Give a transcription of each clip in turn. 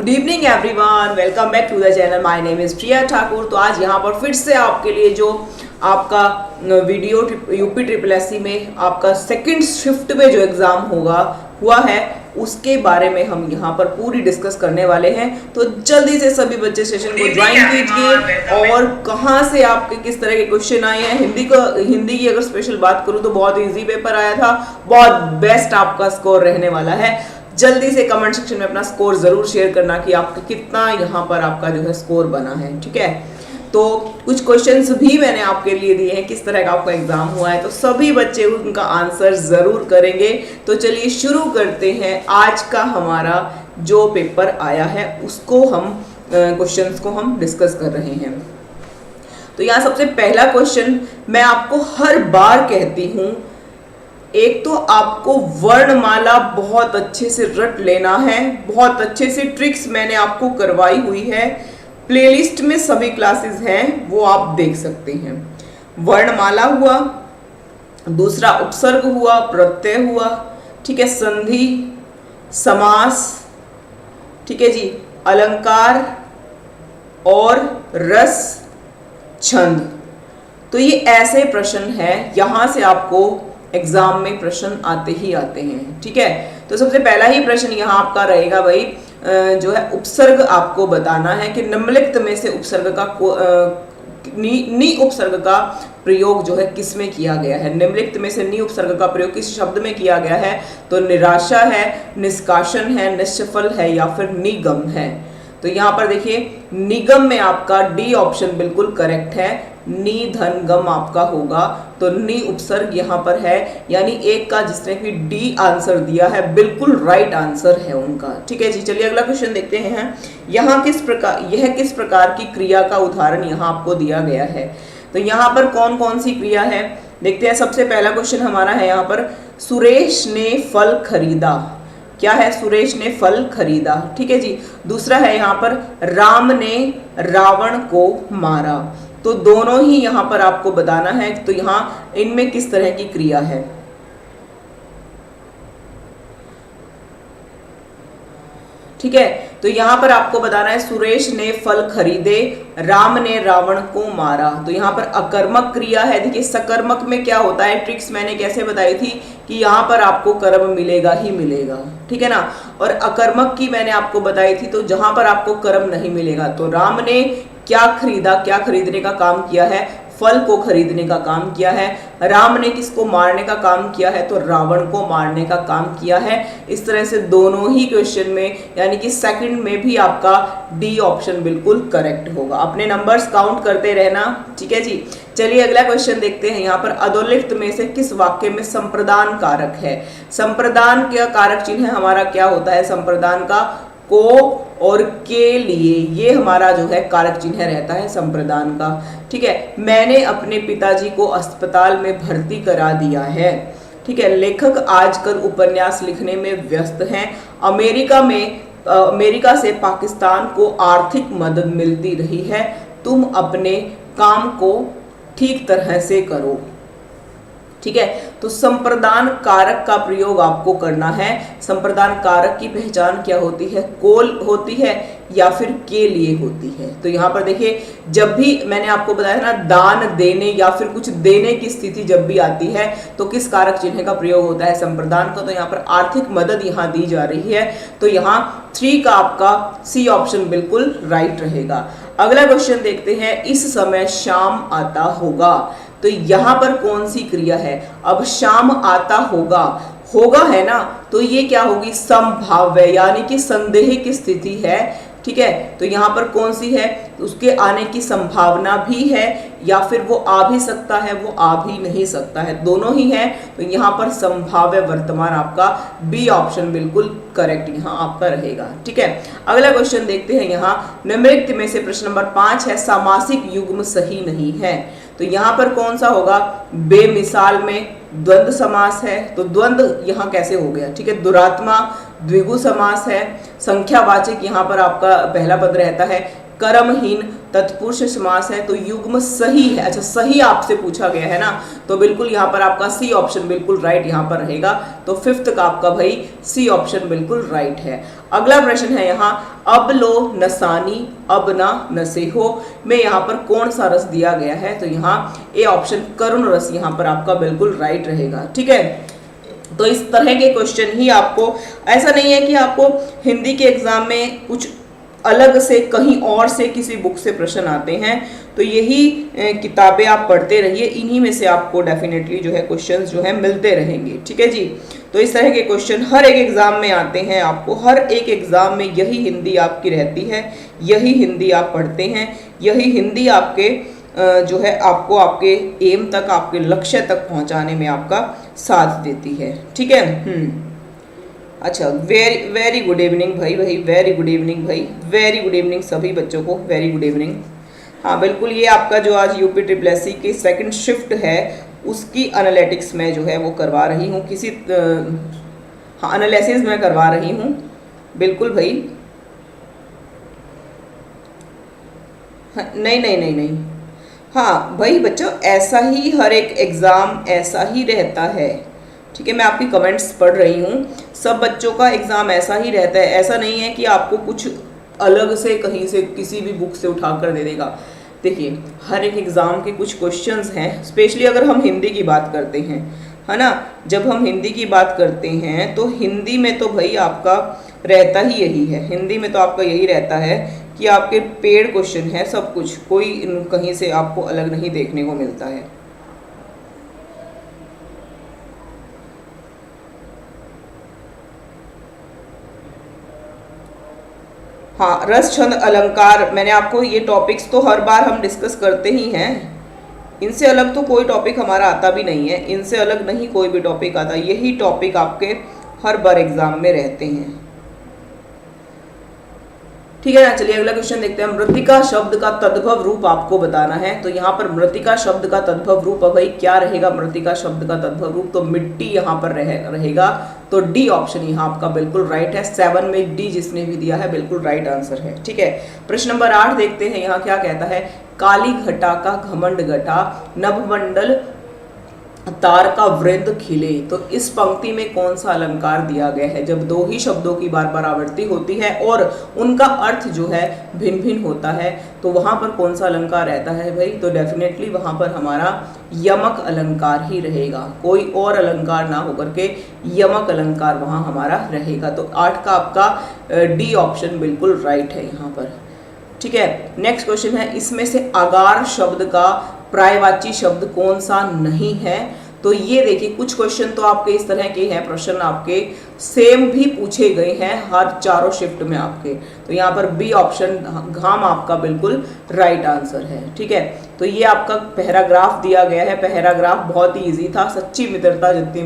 Good evening everyone, welcome back to the channel. My name is Priya Thakur. तो आज यहाँ पर फिर से आपके लिए जो आपका वीडियो यूपी ट्रिपल एससी में आपका सेकंड शिफ्ट में जो एग्जाम हुआ है उसके बारे में हम यहाँ पर पूरी डिस्कस करने वाले हैं। तो जल्दी से सभी बच्चे सेशन को ज्वाइन कीजिए। और कहाँ से आपके किस तरह के क्वेश्चन आए हैं, हिंदी की अगर स्पेशल बात करूँ तो बहुत इजी पेपर आया था, बहुत बेस्ट आपका स्कोर रहने वाला है। जल्दी से कमेंट सेक्शन में अपना स्कोर जरूर शेयर करना कि आपका कितना यहाँ पर आपका जो है स्कोर बना है, ठीक है। तो कुछ क्वेश्चंस भी मैंने आपके लिए दिए हैं किस तरह का आपका एग्जाम हुआ है, तो सभी बच्चे उनका आंसर जरूर करेंगे। तो चलिए शुरू करते हैं। आज का हमारा जो पेपर आया है उसको हम क्वेश्चंस को हम डिस्कस कर रहे हैं। तो यहाँ सबसे पहला क्वेश्चन मैं आपको हर बार कहती हूँ, एक तो आपको वर्णमाला बहुत अच्छे से रट लेना है। बहुत अच्छे से ट्रिक्स मैंने आपको करवाई हुई है, प्लेलिस्ट में सभी क्लासेस हैं, वो आप देख सकते हैं। वर्णमाला हुआ, दूसरा उपसर्ग हुआ, प्रत्यय हुआ, ठीक है, संधि, समास, ठीक है जी, अलंकार और रस, छंद। तो ये ऐसे प्रश्न हैं, यहां से आपको एग्जाम में प्रश्न आते ही आते हैं, ठीक है। तो सबसे पहला ही प्रश्न यहाँ आपका रहेगा भाई, जो है उपसर्ग आपको बताना है कि निम्नलिखित में से उपसर्ग का नी उपसर्ग का प्रयोग जो है किस में किया गया है। निम्नलिखित में से नी उपसर्ग का प्रयोग किस शब्द में किया गया है, तो निराशा है, निष्कासन है, निष्फल है या फिर निगम है। तो यहाँ पर देखिए निगम में आपका डी ऑप्शन बिल्कुल करेक्ट है, नी धन गम आपका होगा। तो नी उपसर्ग यहाँ पर है, यानी एक का जिसने भी डी आंसर दिया है बिल्कुल राइट आंसर है उनका, ठीक है जी। चलिए अगला क्वेश्चन देखते हैं। यहाँ यह किस प्रकार की क्रिया का उदाहरण यहाँ आपको दिया गया है। तो यहाँ पर कौन कौन सी क्रिया है देखते हैं। सबसे पहला क्वेश्चन हमारा है यहाँ पर, सुरेश ने फल खरीदा। क्या है, सुरेश ने फल खरीदा, ठीक है जी। दूसरा है यहाँ पर, राम ने रावण को मारा। तो दोनों ही यहाँ पर आपको बताना है, तो यहाँ इनमें किस तरह की क्रिया है। ठीक है, तो यहाँ पर आपको बताना है सुरेश ने फल खरीदे, राम ने रावण को मारा। तो यहाँ पर अकर्मक क्रिया है। देखिए सकर्मक में क्या होता है, ट्रिक्स मैंने कैसे बताई थी कि यहाँ पर आपको कर्म मिलेगा ही मिलेगा, ठीक है ना। और अकर्मक की मैंने आपको बताई थी, तो जहां पर आपको कर्म नहीं मिलेगा। तो राम ने क्या खरीदा, क्या खरीदने का काम किया है, फल को खरीदने का काम किया है। राम ने किसको मारने का काम किया है, तो रावण को मारने का काम किया है। इस तरह से दोनों ही क्वेश्चन में, यानी कि सेकंड में भी आपका डी ऑप्शन बिल्कुल करेक्ट होगा। अपने नंबर्स काउंट करते रहना, ठीक है जी। चलिए अगला क्वेश्चन देखते हैं। यहाँ पर अधोलिखित में से किस वाक्य में संप्रदान कारक है। संप्रदान का कारक चिन्ह हमारा क्या होता है, संप्रदान का को और के लिए, ये हमारा जो है कारक चिन्ह रहता है संप्रदान का, ठीक है। मैंने अपने पिताजी को अस्पताल में भर्ती करा दिया है, ठीक है। लेखक आजकल उपन्यास लिखने में व्यस्त हैं। अमेरिका से पाकिस्तान को आर्थिक मदद मिलती रही है। तुम अपने काम को ठीक तरह से करो, ठीक है। तो संप्रदान कारक का प्रयोग आपको करना है। संप्रदान कारक की पहचान क्या होती है, कोल होती है या फिर के लिए होती है। तो यहाँ पर देखिए, जब भी मैंने आपको बताया ना, दान देने या फिर कुछ देने की स्थिति जब भी आती है तो किस कारक चिन्ह का प्रयोग होता है, संप्रदान का। तो यहाँ पर आर्थिक मदद यहाँ दी जा रही है, तो यहाँ 3 का आपका सी ऑप्शन बिल्कुल राइट रहेगा। अगला क्वेश्चन देखते हैं। इस समय शाम आता होगा। तो यहाँ पर कौन सी क्रिया है, अब शाम आता होगा है ना, तो ये क्या होगी, संभाव्य, यानी कि संदेह की स्थिति है, ठीक है। तो यहाँ पर कौन सी है, उसके आने की संभावना भी है या फिर वो आ भी सकता है, वो आ भी नहीं सकता है, दोनों ही है। तो यहाँ पर संभाव्य वर्तमान आपका बी ऑप्शन बिल्कुल करेक्ट यहाँ आपका रहेगा, ठीक है। अगला क्वेश्चन देखते हैं। यहाँ निम्नलिखित में से प्रश्न नंबर 5 है, सामासिक युग्म सही नहीं है। तो यहाँ पर कौन सा होगा, बेमिसाल में द्वंद्व समास है, तो द्वंद्व यहाँ कैसे हो गया, ठीक है। दुरात्मा द्विगु समास है। संख्यावाचक यहाँ पर आपका पहला पद रहता है। कर्महीन तत्पुरुष समास है तो युग्म सही है। अच्छा, सही आपसे पूछा गया है ना, तो बिल्कुल यहाँ पर आपका सी ऑप्शन बिल्कुल राइट यहाँ पर रहेगा। तो फिफ्थ का आपका भाई सी ऑप्शन बिल्कुल राइट है। अगला प्रश्न है यहाँ, अब लो नसानी अब ना नसे हो में यहाँ पर कौन सा रस दिया गया है, तो यहाँ ए ऑप्शन करुण रस यहाँ पर आपका बिल्कुल राइट रहेगा। ठीक है, तो इस तरह के क्वेश्चन ही आपको, ऐसा नहीं है कि आपको हिंदी के एग्जाम में कुछ अलग से कहीं और से किसी बुक से प्रश्न आते हैं, तो यही किताबें आप पढ़ते रहिए, इन्हीं में से आपको डेफिनेटली जो है क्वेश्चंस जो है मिलते रहेंगे। ठीक है जी, तो इस तरह के क्वेश्चन हर एक एग्जाम में आते हैं, आपको हर एक एग्जाम में यही हिंदी आपकी रहती है, यही हिंदी आप पढ़ते हैं, यही हिंदी आपके जो है आपको आपके एम तक, आपके लक्ष्य तक पहुंचाने में आपका साथ देती है। ठीक है। अच्छा, वेरी वेरी गुड इवनिंग भाई, वेरी गुड इवनिंग भाई, वेरी गुड इवनिंग सभी बच्चों को, वेरी गुड इवनिंग। हाँ बिल्कुल, ये आपका जो आज यूपी ट्रिपल एससी की सेकंड शिफ्ट है उसकी एनालिटिक्स में जो है वो करवा रही हूँ, किसी हाँ एनालिसिस में करवा रही हूँ बिल्कुल भाई। हाँ, नहीं, हाँ भाई बच्चों, ऐसा ही हर एक एग्ज़ाम ऐसा ही रहता है। ठीक है, मैं आपकी कमेंट्स पढ़ रही हूँ, सब बच्चों का एग्ज़ाम ऐसा ही रहता है, ऐसा नहीं है कि आपको कुछ अलग से कहीं से किसी भी बुक से उठा कर दे देगा। देखिए, हर एक एग्ज़ाम के कुछ क्वेश्चंस हैं, स्पेशली अगर हम हिंदी की बात करते हैं, है ना, जब हम हिंदी की बात करते हैं तो हिंदी में तो भाई आपका रहता ही यही है, हिंदी में तो आपका यही रहता है कि आपके पेड क्वेश्चन है सब कुछ, कोई कहीं से आपको अलग नहीं देखने को मिलता है। हाँ, रस छंद अलंकार, मैंने आपको ये टॉपिक्स तो हर बार हम डिस्कस करते ही हैं, इनसे अलग तो कोई टॉपिक हमारा आता भी नहीं है, इनसे अलग नहीं कोई भी टॉपिक आता, यही टॉपिक आपके हर बार एग्जाम में रहते हैं। ठीक है ना, चलिए अगला क्वेश्चन देखते हैं। मृतिका शब्द का तद्भव रूप आपको बताना है, तो यहाँ पर मृतिका शब्द का तद्भव रूप भाई क्या रहेगा, मृतिका शब्द का तद्भव रूप तो मिट्टी यहाँ पर रहेगा, तो डी ऑप्शन यहाँ आपका बिल्कुल राइट है। 7 में डी जिसने भी दिया है बिल्कुल राइट आंसर है। ठीक है, प्रश्न नंबर 8 देखते हैं, यहाँ क्या कहता है, काली घटा का घमंड घटा नभमंडल तार का वृंद खिले, तो इस पंक्ति में कौन सा अलंकार दिया गया है। जब दो ही शब्दों की बार बार आवृत्ति होती है और उनका अर्थ जो है भिन्न भिन्न होता है, तो वहां पर कौन सा अलंकार रहता है भाई, तो डेफिनेटली वहां पर हमारा यमक अलंकार ही रहेगा, कोई और अलंकार ना होकर के यमक अलंकार वहां हमारा रहेगा। तो 8 का आपका डी ऑप्शन बिल्कुल राइट है यहाँ पर। ठीक है, नेक्स्ट क्वेश्चन है, इसमें से आगार शब्द का पर्यायवाची शब्द कौन सा नहीं है, तो ये देखिए कुछ क्वेश्चन तो आपके इस तरह के हैं, प्रश्न आपके सेम भी पूछे गए हैं हर चारों शिफ्ट में आपके, तो यहाँ पर बी ऑप्शन घाम आपका बिल्कुल राइट आंसर है। ठीक है, तो ये आपका पैराग्राफ दिया गया है, पैराग्राफ बहुत ही इजी था, सच्ची मित्रता जितनी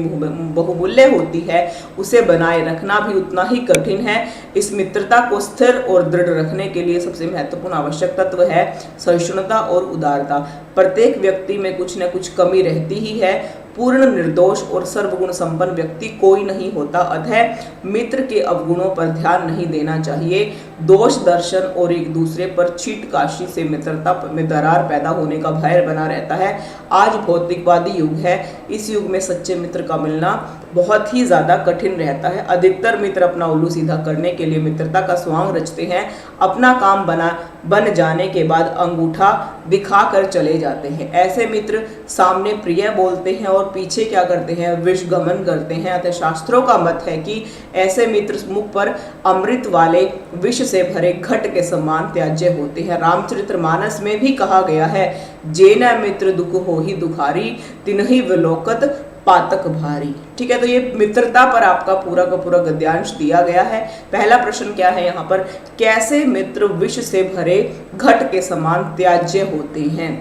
बहुमूल्य होती है उसे बनाए रखना भी उतना ही कठिन है। इस मित्रता को स्थिर और दृढ़ रखने के लिए सबसे महत्वपूर्ण आवश्यक तत्व है सहिष्णुता और उदारता। प्रत्येक व्यक्ति में कुछ न कुछ कमी रहती ही है, पूर्ण निर्दोष और सर्वगुण संपन्न व्यक्ति कोई नहीं होता, अतः मित्र के अवगुणों पर ध्यान नहीं देना चाहिए। दोष दर्शन और एक दूसरे पर छींटकाशी से मित्रता में दरार पैदा होने का भय बना रहता है। आज भौतिकवादी युग है, इस युग में सच्चे मित्र का मिलना बहुत ही ज़्यादा कठिन रहता है। अधिकतर मित्र अपना उल्लू सीधा करने के लिए मित्रता का स्वांग रचते हैं, अपना काम बन जाने के बाद अंगूठा दिखा कर चले जाते हैं। ऐसे मित्र सामने प्रिय बोलते हैं और पीछे क्या करते हैं, विषगमन करते हैं। अतः शास्त्रों का मत है कि ऐसे मित्र मुख पर अमृत वाले विष से भरे घट के समान त्याज्य होते हैं। रामचरितमानस में भी कहा गया है, जेना मित्र दुख हो ही दुखारी, तिन्हि विलोकत पातक भारी। ठीक है, तो ये मित्रता पर आपका पूरा का पूरा गद्यांश दिया गया है। पहला प्रश्न क्या है यहाँ पर, कैसे मित्र विष से भरे घट के समान त्याज्य होते हैं।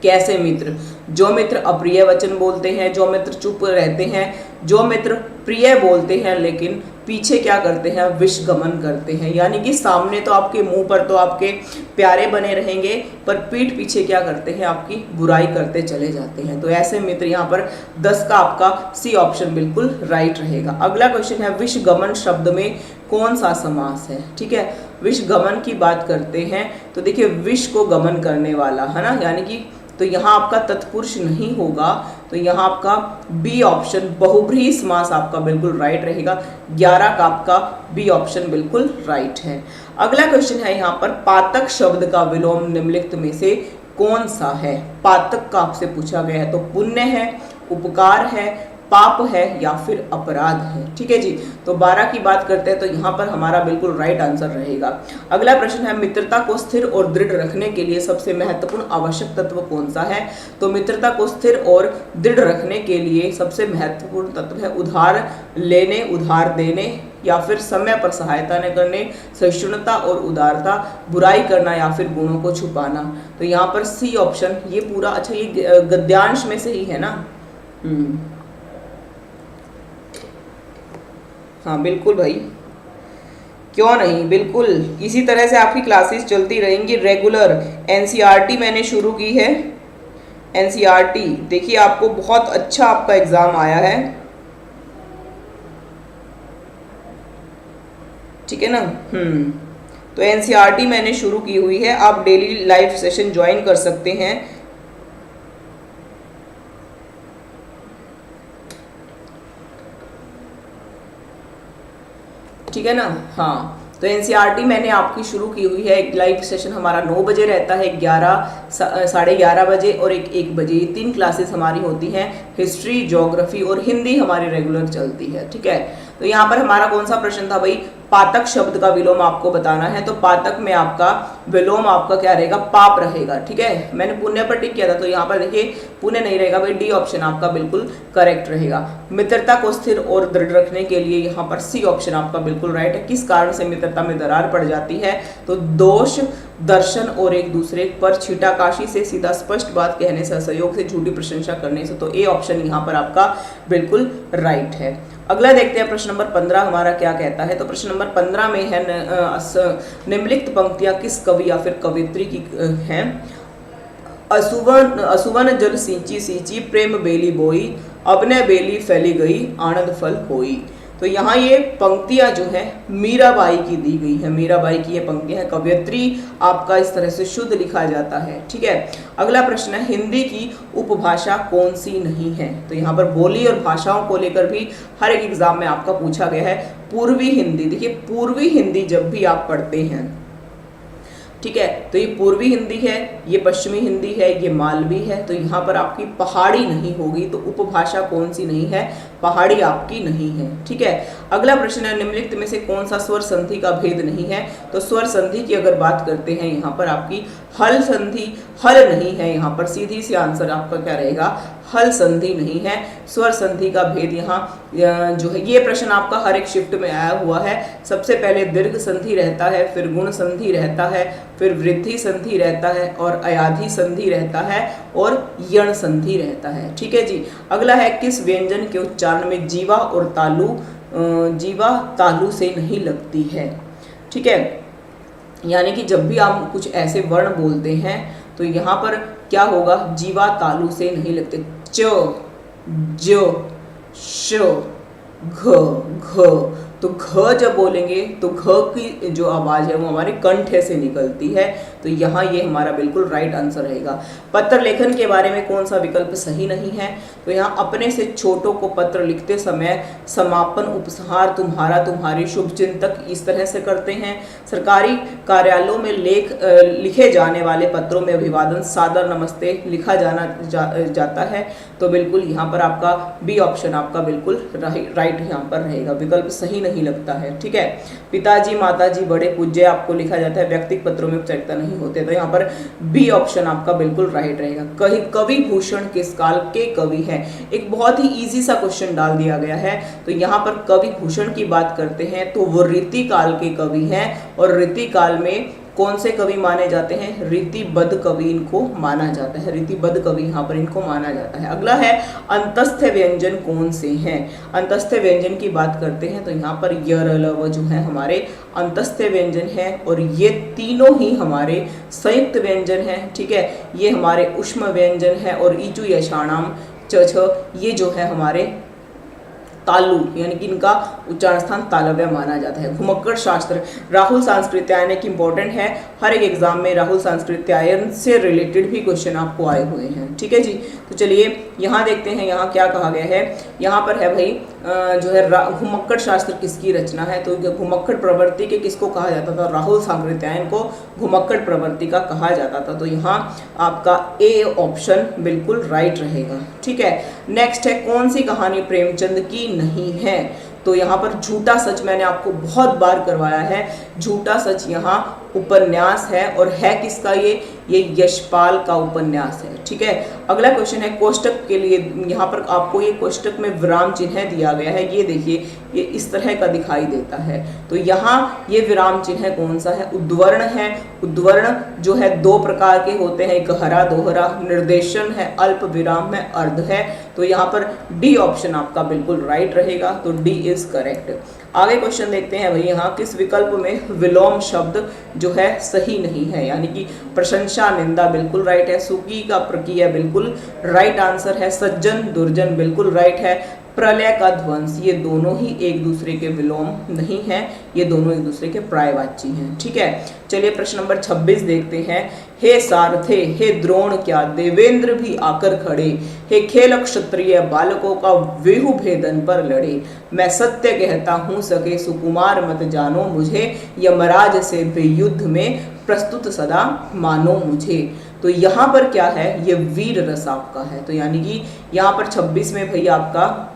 कैसे मित्र, जो मित्र अप्रिय वचन बोलते हैं, जो मित्र चुप रहते हैं, जो मित्र प्रिय बोलते हैं लेकिन पीछे क्या करते हैं, विषगमन करते हैं, यानी कि सामने तो आपके मुंह पर तो आपके प्यारे बने रहेंगे पर पीठ पीछे क्या करते हैं, आपकी बुराई करते चले जाते हैं। तो ऐसे मित्र यहाँ पर 10 का आपका सी ऑप्शन बिल्कुल राइट रहेगा। अगला क्वेश्चन है, विषगमन शब्द में कौन सा समास है। ठीक है, विष गमन की बात करते हैं तो देखिए विष को गमन करने वाला है ना, यानी कि तो यहाँ आपका तत्पुरुष नहीं होगा, तो यहाँ आपका बी ऑप्शन बहुब्रीहि समास आपका बिल्कुल राइट रहेगा। 11 का आपका बी ऑप्शन बिल्कुल राइट है। अगला क्वेश्चन है यहाँ पर पातक शब्द का विलोम निम्नलिखित में से कौन सा है। पातक का आपसे पूछा गया है, तो पुण्य है, उपकार है, पाप है या फिर अपराध है। ठीक है जी, तो 12 की बात करते हैं तो यहाँ पर हमारा बिल्कुल राइट आंसर रहेगा। अगला प्रश्न है मित्रता को स्थिर और दृढ़ रखने के लिए सबसे महत्वपूर्ण आवश्यक तत्व कौन सा है। तो मित्रता को स्थिर और दृढ़ रखने के लिए सबसे महत्वपूर्ण तत्व है उधार लेने, उधार देने या फिर समय पर सहायता न करने, सहिष्णुता और उदारता, बुराई करना या फिर गुणों को छुपाना। तो यहाँ पर सी ऑप्शन ये पूरा, अच्छा ये गद्यांश में से ही है ना। हाँ बिल्कुल भाई, क्यों नहीं, बिल्कुल इसी तरह से आपकी क्लासेस चलती रहेंगी रेगुलर। एनसीईआरटी मैंने शुरू की है, एनसीईआरटी देखिए आपको बहुत अच्छा आपका एग्जाम आया है। ठीक है ना। तो एनसीईआरटी मैंने शुरू की हुई है, आप डेली लाइव सेशन ज्वाइन कर सकते हैं। ठीक है ना। हाँ, तो एनसीईआरटी मैंने आपकी शुरू की हुई है। एक लाइव सेशन हमारा 9 बजे रहता है, 11 बजे और 1 बजे, ये 3 क्लासेस हमारी होती हैं। हिस्ट्री, ज्योग्राफी और हिंदी हमारी रेगुलर चलती है। ठीक है, तो यहाँ पर हमारा कौन सा प्रश्न था भाई, पातक शब्द का विलोम आपको बताना है। तो पातक में आपका विलोम आपका क्या रहेगा, पाप रहेगा। ठीक है, मैंने पुण्य पर टिक किया था, तो यहाँ पर देखिए पुण्य नहीं रहेगा भाई, डी ऑप्शन आपका बिल्कुल करेक्ट रहेगा। मित्रता को स्थिर और दृढ़ रखने के लिए यहाँ पर सी ऑप्शन आपका बिल्कुल राइट है। किस कारण से मित्रता में दरार पड़ जाती है, तो दोष, दर्शन और एक दूसरे पर छीटाकाशी से, सीधा स्पष्ट बात कहने से, असहयोग से, झूठी प्रशंसा करने से। तो ए ऑप्शन यहाँ पर आपका बिल्कुल राइट है। अगला देखते हैं प्रश्न नंबर 15 हमारा क्या कहता है। तो प्रश्न नंबर 15 में है निम्नलिखित पंक्तियां किस कवि या फिर कवियत्री की हैं। असुवन जल सींची सींची, प्रेम बेली बोई, अबने बेली फैली गई, आनंद फल होई। तो यहाँ ये पंक्तियां जो है मीराबाई की दी गई है, मीराबाई की ये पंक्तियां हैं। कवयित्री आपका इस तरह से शुद्ध लिखा जाता है। ठीक है, अगला प्रश्न है हिंदी की उपभाषा कौन सी नहीं है। तो यहाँ पर बोली और भाषाओं को लेकर भी हर एक एग्जाम में आपका पूछा गया है। पूर्वी हिंदी, देखिए पूर्वी हिंदी जब भी आप पढ़ते हैं, ठीक है, तो ये पूर्वी हिंदी है, ये पश्चिमी हिंदी है, ये मालवी है। तो यहाँ पर आपकी पहाड़ी नहीं होगी। तो उपभाषा कौन सी नहीं है, पहाड़ी आपकी नहीं है। ठीक है, अगला प्रश्न है निम्नलिखित में से कौन सा स्वर संधि का भेद नहीं है। तो स्वर संधि की अगर बात करते हैं यहाँ पर आपकी हल संधि, हल नहीं है। यहाँ पर सीधी सी आंसर आपका क्या रहेगा, हल संधि नहीं है। स्वर संधि का भेद यहाँ जो है, ये प्रश्न आपका हर एक शिफ्ट में आया हुआ है। सबसे पहले दीर्घ संधि रहता है, फिर गुण संधि रहता है, फिर वृद्धि संधि रहता है और अयाधि संधि रहता है और यण संधि रहता है। ठीक है जी, अगला है किस व्यंजन के उच्चारण में जीवा और तालु, जीवा तालु से नहीं लगती है। ठीक है, यानी कि जब भी आप कुछ ऐसे वर्ण बोलते हैं तो यहाँ पर क्या होगा, जीवा तालु से नहीं लगते। च, ज, श, घ, घ। तो घ जब बोलेंगे तो घ की जो आवाज़ है वो हमारे कंठ से निकलती है। तो यहाँ ये हमारा बिल्कुल राइट आंसर रहेगा। पत्र लेखन के बारे में कौन सा विकल्प सही नहीं है। तो यहाँ अपने से छोटों को पत्र लिखते समय समापन, उपसंहार, तुम्हारा, तुम्हारी, शुभ चिंतक इस तरह से करते हैं। सरकारी कार्यालयों में लिखे जाने वाले पत्रों में अभिवादन, सादर, नमस्ते लिखा जाता है। तो बिल्कुल यहाँ पर आपका बी ऑप्शन आपका बिल्कुल राइट यहाँ पर रहेगा, विकल्प सही नहीं लगता है। ठीक है, पिताजी, माताजी, बड़े पूज्य आपको लिखा जाता है, व्यक्तिगत पत्रों में औपचारिकता नहीं होते। तो यहाँ पर बी ऑप्शन आपका बिल्कुल राइट रहेगा। कवि भूषण किस काल के कवि हैं। एक बहुत ही इजी सा क्वेश्चन डाल दिया गया है। तो यहाँ पर कवि भूषण की बात करते हैं तो वो रीति काल के कवि हैं और रीति काल में कौन से कवि माने जाते हैं, रीतिबद्ध कवि इनको माना जाता है। रीतिबद्ध कवि यहाँ पर इनको माना जाता है। अगला है अंतस्थ व्यंजन कौन से हैं। अंतस्थ व्यंजन की बात करते हैं तो यहाँ पर य, र, ल, व जो है हमारे अंतस्थ व्यंजन है और ये तीनों ही हमारे संयुक्त व्यंजन हैं। ठीक है, ये हमारे उष्म व्यंजन है और ईचु यशाणाम च, छ, ये जो है हमारे तालु, यानी कि इनका उच्चारण स्थान तालव्य माना जाता है। घुमक्कड़ शास्त्र राहुल सांस्कृत्यायन एक इंपॉर्टेंट है, हर एक एग्जाम में राहुल सांस्कृत्यायन से रिलेटेड भी क्वेश्चन आपको आए हुए हैं। ठीक है जी, तो चलिए यहाँ देखते हैं यहाँ क्या कहा गया है। यहाँ पर है भाई जो है घुमक्कड़ शास्त्र किसकी रचना है, तो घुमक्कड़ प्रवृत्ति के किसको कहा जाता था, राहुल सांकृत्यायन को घुमक्कड़ प्रवृत्ति का कहा जाता था। तो यहाँ आपका ए ऑप्शन बिल्कुल राइट रहेगा। ठीक है, नेक्स्ट है कौन सी कहानी प्रेमचंद की नहीं है, तो यहाँ पर झूठा सच मैंने आपको बहुत बार करवाया है, झूठा सच यहाँ उपन्यास है, और है किसका ये यशपाल का उपन्यास है। ठीक है, अगला क्वेश्चन है कोष्टक के लिए, यहाँ पर आपको ये कोष्टक में विराम चिन्ह दिया गया है, ये देखिए ये इस तरह का दिखाई देता है। तो यहाँ ये विराम चिन्ह कौन सा है, उद्धवर्ण है। उद्धवर्ण जो है दो प्रकार के होते हैं, एक हरा दोहरा, निर्देशन है, अल्प विराम है, अर्ध है। तो यहाँ पर डी ऑप्शन आपका बिल्कुल राइट रहेगा, तो डी इज करेक्ट। आगे क्वेश्चन देखते हैं भाई, यहाँ किस विकल्प में विलोम शब्द जो है सही नहीं है, यानी कि प्रशंसा निंदा बिल्कुल राइट है, सुकी का प्रकिया बिल्कुल राइट आंसर है, सज्जन दुर्जन बिल्कुल राइट है, प्रलय का ध्वंस ये दोनों ही एक दूसरे के विलोम नहीं है, ये दोनों एक दूसरे के पर्यायवाची हैं। ठीक है, चलिए प्रश्न नंबर 26 देखते हैं। हे सारथे हे द्रोण क्या देवेंद्र भी आकर खड़े, हे खेल क्षत्रिय बालकों का वेहु भेदन पर लड़े, मैं सत्य कहता हूँ सके सुकुमार मत जानो मुझे, यमराज से भी युद्ध में प्रस्तुत सदा मानो मुझे। तो यहाँ पर क्या है, ये वीर रस आपका है, तो यानी कि यहाँ पर 26 में भैया आपका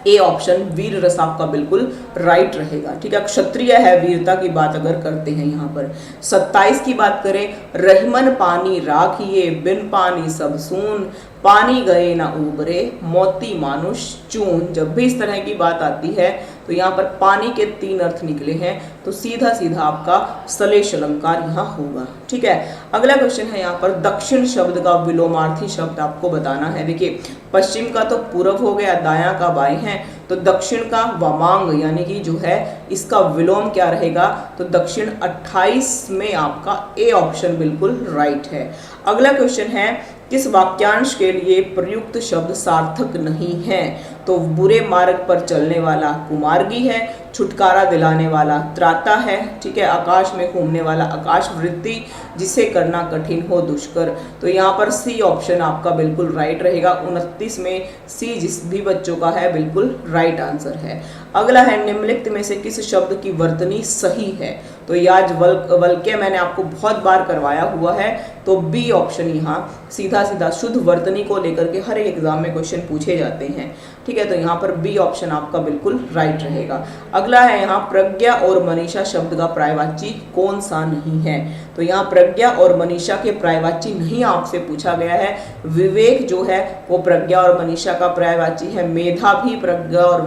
ए ऑप्शन वीर रस आपका बिल्कुल राइट रहेगा। ठीक है, क्षत्रिय है, वीरता की बात अगर करते हैं यहाँ पर। 27 की बात करें, रहीमन पानी राखिए बिन पानी सब सून, पानी गए ना उबरे मोती मानुष चून। जब भी इस तरह की बात आती है तो यहाँ पर पानी के 3 अर्थ निकले हैं, तो सीधा सीधा आपका सलेश अलंकार यहाँ होगा। ठीक है, अगला क्वेश्चन है यहाँ पर दक्षिण शब्द का विलोमार्थी शब्द आपको बताना है। देखिए पश्चिम का तो पूर्व हो गया, दायां का बाएं है, तो दक्षिण का वामांग यानी कि जो है इसका विलोम क्या रहेगा, तो दक्षिण 28 में आपका ए ऑप्शन बिल्कुल राइट है। अगला क्वेश्चन है किस वाक्यांश के लिए प्रयुक्त शब्द सार्थक नहीं है, तो बुरे मार्ग पर चलने वाला कुमार्गी है, छुटकारा दिलाने वाला त्राता है। ठीक है, आकाश में घूमने वाला आकाश वृत्ति, जिसे करना कठिन हो दुष्कर। तो यहाँ पर सी ऑप्शन आपका बिल्कुल राइट रहेगा। 29 में सी जिस भी बच्चों का है बिल्कुल राइट आंसर है। अगला है निम्नलिखित में से किस शब्द की वर्तनी सही है, तो याज वल्क्य मैंने आपको बहुत बार करवाया हुआ है, तो बी ऑप्शन यहाँ सीधा सीधा शुद्ध वर्तनी को लेकर के हर एक एग्जाम में क्वेश्चन पूछे जाते हैं। ठीक है, तो यहाँ पर बी ऑप्शन आपका बिल्कुल राइट रहेगा। अगला है यहाँ प्रज्ञा और मनीषा शब्द का पर्यायवाची कौन सा नहीं है, तो यहाँ प्रज्ञा और मनीषा के पर्यायवाची नहीं आपसे पूछा गया है। विवेक जो है वो प्रज्ञा और मनीषा का पर्यायवाची है, मेधा भी प्रज्ञा और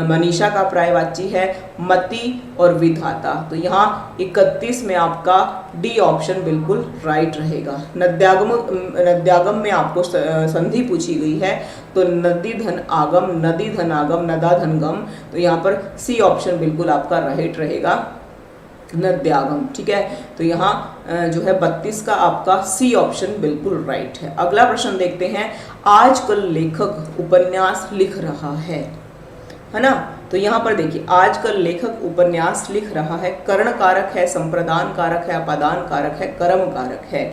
मनीषा का पर्यायवाची है, मति और विधाता। तो यहाँ 31 में आपका डी ऑप्शन बिल्कुल राइट रहेगा। नद्यागम में आपको संधि पूछी गई है, तो नदी धन आगम, नदी धन आगम, नदा धन गम, तो यहाँ पर सी ऑप्शन बिल्कुल आपका राइट रहेगा, नद्यागम। ठीक है, तो यहाँ जो है 32 का आपका सी ऑप्शन बिल्कुल राइट है। अगला प्रश्न देखते हैं, आजकल लेखक उपन्यास लिख रहा है ना, तो यहाँ पर देखिए आजकल लेखक उपन्यास लिख रहा है, कर्ण कारक है, संप्रदान कारक है, अपादान कारक है, कर्म कारक है।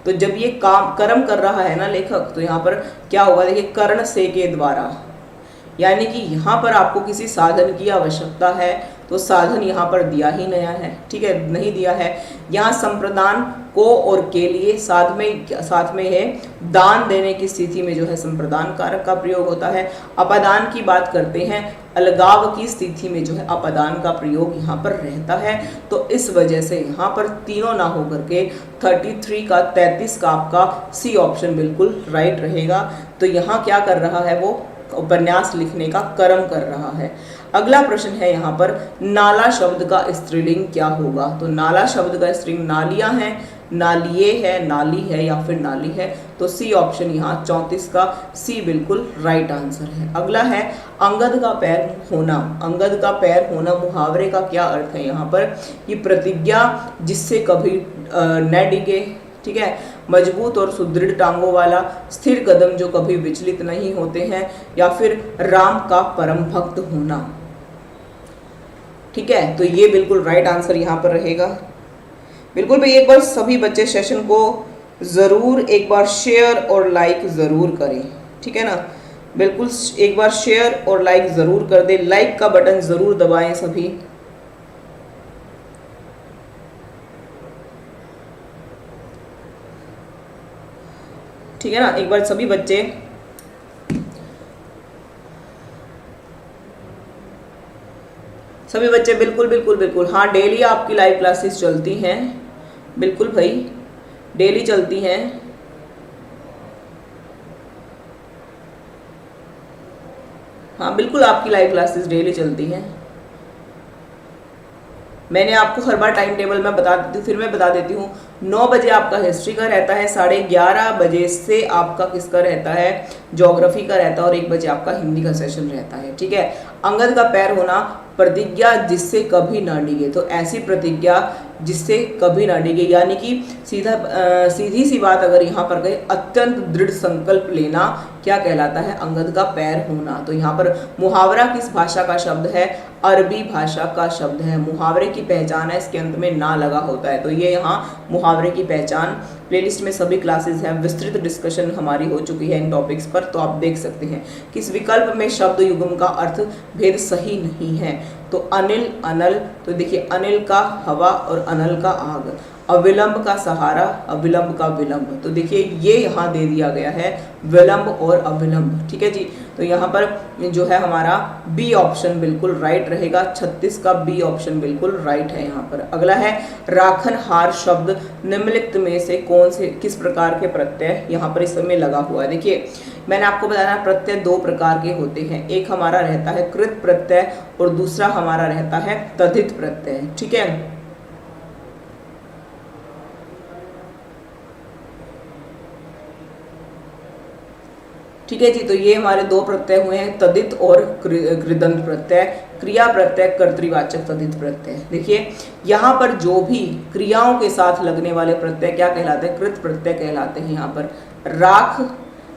तो जब ये काम कर्म कर रहा है ना लेखक, तो यहाँ पर क्या होगा, देखिए कर्ण से के द्वारा, यानी कि यहाँ पर आपको किसी साधन की आवश्यकता है, तो साधन यहाँ पर दिया ही नया है। ठीक है, नहीं दिया है। यहाँ संप्रदान को और के लिए साथ में है दान देने की स्थिति में जो है संप्रदान कारक का प्रयोग होता है। अपादान की बात करते हैं, अलगाव की स्थिति में जो है अपादान का प्रयोग यहाँ पर रहता है। तो इस वजह से यहाँ पर तीनों ना होकर के 33 का आपका सी ऑप्शन बिल्कुल राइट रहेगा। तो यहाँ क्या कर रहा है, वो उपन्यास लिखने का कर्म कर रहा है। अगला प्रश्न है यहाँ पर नाला शब्द का स्त्रीलिंग क्या होगा, तो नाला शब्द का स्त्रीलिंग नालियां हैं, नालिये है, नाली है या फिर नाली है, तो सी ऑप्शन यहाँ 34 का सी बिल्कुल राइट आंसर है। अगला है अंगद का पैर होना, अंगद का पैर होना मुहावरे का क्या अर्थ है यहाँ पर, ये प्रतिज्ञा जिससे कभी न डिगे, ठीक है। मजबूत और सुदृढ़ टांगों वाला, स्थिर कदम जो कभी विचलित नहीं होते हैं, या फिर राम का परम भक्त होना। ठीक है, तो ये बिल्कुल राइट आंसर यहाँ पर रहेगा। बिल्कुल भाई, एक बार सभी बच्चे सेशन को ज़रूर एक बार शेयर और लाइक ज़रूर करें, ठीक है ना। बिल्कुल एक बार शेयर और लाइक ज़रूर कर दें, लाइक का बटन ज़रूर दबाएं सभी। ठीक है ना, एक बार सभी बच्चे बिल्कुल बिल्कुल बिल्कुल। हाँ, डेली आपकी लाइव क्लासेस चलती हैं, बिल्कुल भाई डेली चलती हैं। हाँ बिल्कुल, आपकी लाइव क्लासेस डेली चलती हैं। मैंने आपको हर बार टाइम टेबल में बता देती हूँ, फिर मैं बता देती हूँ। 9 बजे आपका हिस्ट्री का रहता है, 11:30 बजे से आपका किसका रहता है, ज्योग्राफी का रहता है, और 1 बजे आपका हिंदी का सेशन रहता है। ठीक है। अंगद का पैर होना, प्रतिज्ञा जिससे कभी ना डिगे, तो ऐसी प्रतिज्ञा जिससे कभी ना डिगे, यानी कि सीधी सी बात अगर यहाँ पर कहे, अत्यंत दृढ़ संकल्प लेना क्या कहलाता है, अंगद का पैर होना। तो यहाँ पर मुहावरा किस भाषा का शब्द है, अरबी भाषा का शब्द है। मुहावरे की पहचान है, इसके अंत में ना लगा होता है, तो ये यहाँ मुहावरे की पहचान। प्लेलिस्ट में सभी क्लासेस हैं, विस्तृत डिस्कशन हमारी हो चुकी है इन टॉपिक्स पर, तो आप देख सकते हैं। किस विकल्प में शब्द युग्म का अर्थ भेद सही नहीं है, तो अनिल अनल, तो देखिए अनिल का हवा और अनल का आग, अविलंब का सहारा, अविलंब का विलंब, तो देखिए ये यहाँ दे दिया गया है विलंब और अविलंब। ठीक है जी, तो यहाँ पर जो है हमारा बी ऑप्शन बिल्कुल राइट रहेगा, 36 का बी ऑप्शन बिल्कुल राइट है यहाँ पर। अगला है राखनहार शब्द निम्नलिखित में से कौन से किस प्रकार के प्रत्यय यहाँ पर इस समय लगा हुआ है। देखिए मैंने आपको बताया प्रत्यय 2 प्रकार के होते हैं, एक हमारा रहता है कृत प्रत्यय और दूसरा हमारा रहता है तद्धित प्रत्यय। ठीक है, ठीक है जी, तो ये हमारे 2 प्रत्यय हुए हैं, तद्धित और कृदंत प्रत्यय। क्रिया प्रत्यय, कर्तृवाचक तद्धित प्रत्यय। देखिए यहाँ पर जो भी क्रियाओं के साथ लगने वाले प्रत्यय क्या कहलाते हैं, कृत प्रत्यय कहलाते हैं। यहाँ पर राख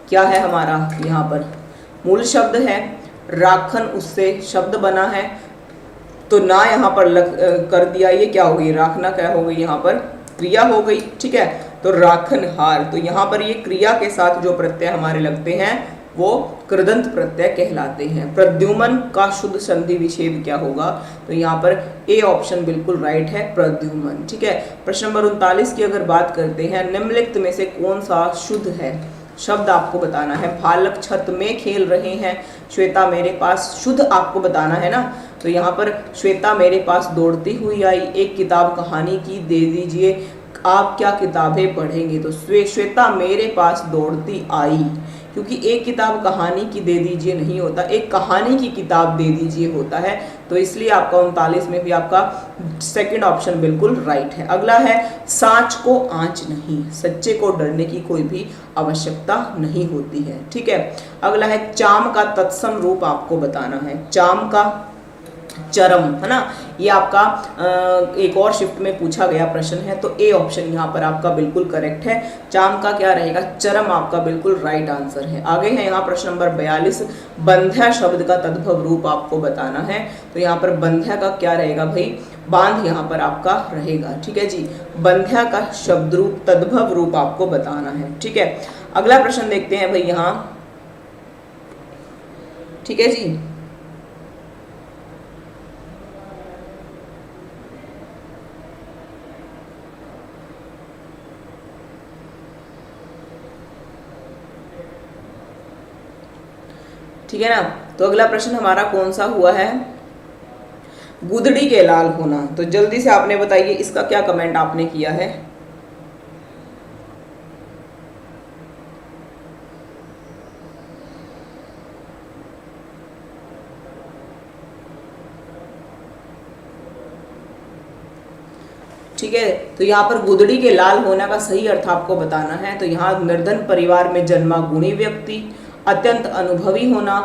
क्या है हमारा, यहाँ पर मूल शब्द है, राखन उससे शब्द बना है, तो ना यहाँ पर कर दिया, ये क्या हो गई, राखना क्या हो गई, यहाँ पर क्रिया हो गई। ठीक है, तो राखनहार, तो यहाँ पर ये क्रिया के साथ जो प्रत्यय हमारे लगते हैं वो कृदंत प्रत्यय कहलाते हैं। प्रद्युमन का शुद्ध संधि विच्छेद क्या होगा, तो यहाँ पर ए ऑप्शन बिल्कुल राइट है, प्रद्युमन। ठीक है, प्रश्न नंबर 39 की अगर बात करते हैं, निम्नलिखित में से कौन सा शुद्ध है, शब्द आपको बताना है। बालक छत में खेल रहे हैं, श्वेता मेरे पास, शुद्ध आपको बताना है ना, तो यहाँ पर श्वेता मेरे पास दौड़ती हुई आई, एक किताब कहानी की दे दीजिए, आप क्या किताबें पढ़ेंगे, तो श्वेता मेरे पास दौड़ती आई, क्योंकि एक किताब कहानी की दे दीजिए नहीं होता, एक कहानी की किताब दे दीजिए होता है, तो इसलिए आपका 39 में भी आपका सेकंड ऑप्शन बिल्कुल राइट है। अगला है सांच को आंच नहीं, सच्चे को डरने की कोई भी आवश्यकता नहीं होती है। ठीक है, अगला है चाम का तत्सम रूप आपको बताना है, चाम का चरम, है ना, ये आपका एक और शिफ्ट में पूछा गया प्रश्न है, तो ए ऑप्शन यहाँ पर आपका बिल्कुल करेक्ट है। चाम का क्या रहेगा, चरम आपका बिल्कुल राइट आंसर है। आगे है यहाँ प्रश्न नंबर 42, बंध्या शब्द का तद्भव रूप आपको बताना है, तो यहाँ पर बंध्या का क्या रहेगा भाई, बांध यहाँ पर आपका रहेगा। ठीक है जी, बंध्या का शब्द रूप तद्भव रूप आपको बताना है। ठीक है, अगला प्रश्न देखते हैं भाई यहाँ। ठीक है जी, ठीक है ना, तो अगला प्रश्न हमारा कौन सा हुआ है, गुदड़ी के लाल होना, तो जल्दी से आपने बताइए इसका क्या कमेंट आपने किया है। ठीक है, तो यहाँ पर गुदड़ी के लाल होना का सही अर्थ आपको बताना है, तो यहाँ निर्धन परिवार में जन्मा गुणी व्यक्ति, अत्यंत अनुभवी होना,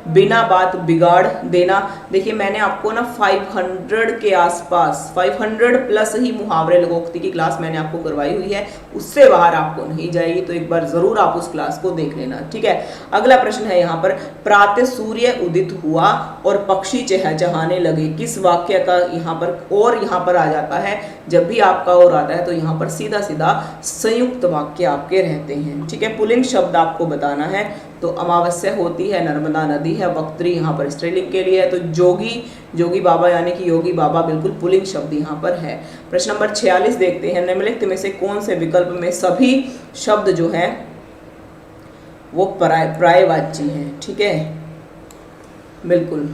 बिना बात बिगाड़ देना। देखिए मैंने आपको ना 500 के आसपास 500 प्लस ही मुहावरे लोकोक्ति की क्लास मैंने आपको करवाई हुई है, उससे बाहर आपको नहीं जाएगी, तो एक बार जरूर आप उस क्लास को देख लेना। ठीक है, अगला प्रश्न है यहाँ पर, प्रातः सूर्य उदित हुआ और पक्षी चहचहाने लगे, किस वाक्य का यहाँ पर और यहाँ पर आ जाता है। जब भी आपका और आता है तो यहाँ पर सीधा सीधा संयुक्त वाक्य आपके रहते हैं। ठीक है, पुल्लिंग शब्द आपको बताना है, तो अमावस्या होती है, नर्मदा नदी है, वक्त्री यहाँ पर स्त्रीलिंग के लिए है, तो जोगी, जोगी बाबा यानी कि योगी बाबा बिल्कुल पुल्लिंग शब्द यहाँ पर है। प्रश्न नंबर 46 देखते हैं, निम्नलिखित में से कौन से विकल्प में सभी शब्द जो है वो पर्यायवाची हैं। ठीक है, बिल्कुल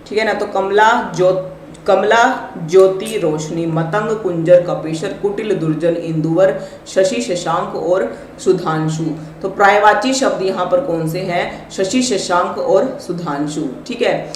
ठीक है ना, तो कमला ज्योति रोशनी, मतंग कुंजर कपीशर, कुटिल दुर्जन इंदुवर, शशि शशांक और सुधांशु। तो पर्यायवाची शब्द यहाँ पर कौन से हैं, शशि शशांक और सुधांशु। ठीक है,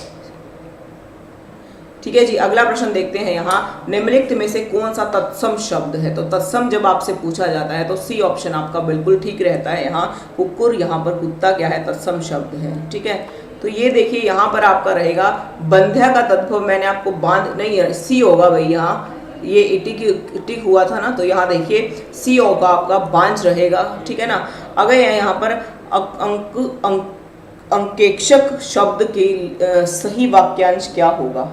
ठीक है जी, अगला प्रश्न देखते हैं यहाँ, निम्नलिखित में से कौन सा तत्सम शब्द है। तो तत्सम जब आपसे पूछा जाता है तो सी ऑप्शन आपका बिल्कुल ठीक रहता है। यहाँ कुकुर, यहाँ पर कुत्ता क्या है, तत्सम शब्द है। ठीक है, तो ये देखिए यहाँ पर आपका रहेगा बंध्या का तद्भव, मैंने आपको बांध नहीं, सी होगा भाई, यहाँ ये इटिक हुआ था ना, तो यहाँ देखिए सी होगा आपका, बांझ रहेगा। ठीक है ना, अगर यहाँ पर अंकेक्षक शब्द की सही वाक्यांश क्या होगा,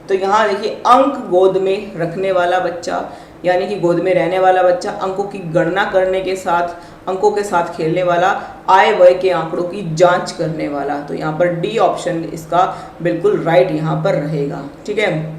तो यहाँ देखिए अंक गोद में रखने वाला बच्चा, यानी कि गोद में रहने वाला बच्चा, अंकों की गणना करने के साथ, अंकों के साथ खेलने वाला, आय व्यय के आंकड़ों की जांच करने वाला। तो यहाँ पर डी ऑप्शन इसका बिल्कुल राइट यहाँ पर रहेगा। ठीक है,